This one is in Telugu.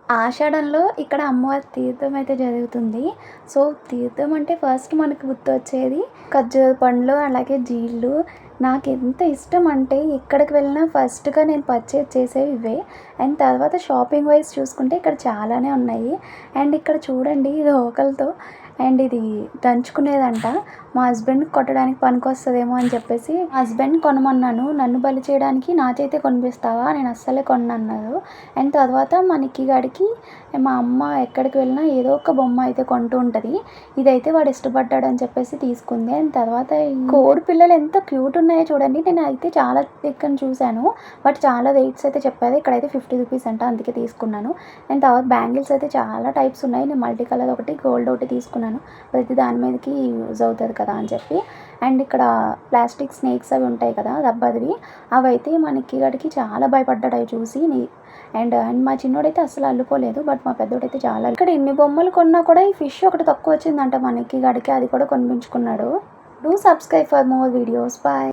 ఆషాఢంలో ఇక్కడ అమ్మవారి తీర్థం అయితే జరుగుతుంది. సో, తీర్థం అంటే ఫస్ట్ మనకు గుర్తొచ్చేది ఖర్జూర పండ్లు, అలాగే జీళ్ళు. నాకెంత ఇష్టం అంటే ఎక్కడికి వెళ్ళినా ఫస్ట్‌గా నేను పర్చేజ్ చేసేవి ఇవే. అండ్ తర్వాత షాపింగ్ వైస్ చూసుకుంటే ఇక్కడ చాలానే ఉన్నాయి. అండ్ ఇక్కడ చూడండి ఇది రోకలితో అండ్ ఇది దంచుకునేదంట. మా హస్బెండ్‌కి కొట్టడానికి పనికొస్తదేమో అని చెప్పేసి మా హస్బెండ్‌ని కొనమన్నాను. నన్ను బలి చేయడానికి నా చేతే కొనిపిస్తావా? నేను అస్సలే కొననన్నారు. అండ్ తర్వాత మా నిక్కీ గాడికి మా అమ్మ ఎక్కడికి వెళ్ళినా ఏదో ఒక బొమ్మ అయితే కొంటూ ఉంటది. ఇదైతే వాడు ఇష్టపడ్డాడని చెప్పేసి తీసుకుంది. అండ్ తర్వాత ఈ కోడి పిల్లలు ఎంత క్యూట్ ఉన్నాయో చూడండి. నేనైతే చాలా దగ్గర చూశాను. బట్ చాలా వెయిట్స్ అయితే చెప్పారు. ఇక్కడైతే 50 రూపీస్ అంట, అందుకే తీసుకున్నాను. అండ్ తర్వాత బ్యాంగిల్స్ అయితే చాలా టైప్స్ ఉన్నాయి. నేను మల్టీ కలర్ ఒకటి, గోల్డ్ ఒకటి తీసుకున్నాను. ప్రతి దాని మీదకి యూజ్ అవుతుంది కదా అని చెప్పి. అండ్ ఇక్కడ ప్లాస్టిక్ స్నేక్స్ అవి ఉంటాయి కదా రబ్బర్వి, అవైతే మా నిక్కీ గాడికి చాలా భయపడ్డాడు అవి చూసి. అండ్ మా చిన్నోడైతే అస్సలు అల్లుకోలేదు. బట్ మా పెద్దోడైతే చాలా. ఇక్కడ ఎన్ని బొమ్మలు కొన్నా కూడా ఈ ఫిష్ ఒకటి తక్కువ వచ్చిందంట మా నిక్కీ గాడికి, అది కూడా కొనిపించుకున్నాడు. Do subscribe for more videos. Bye.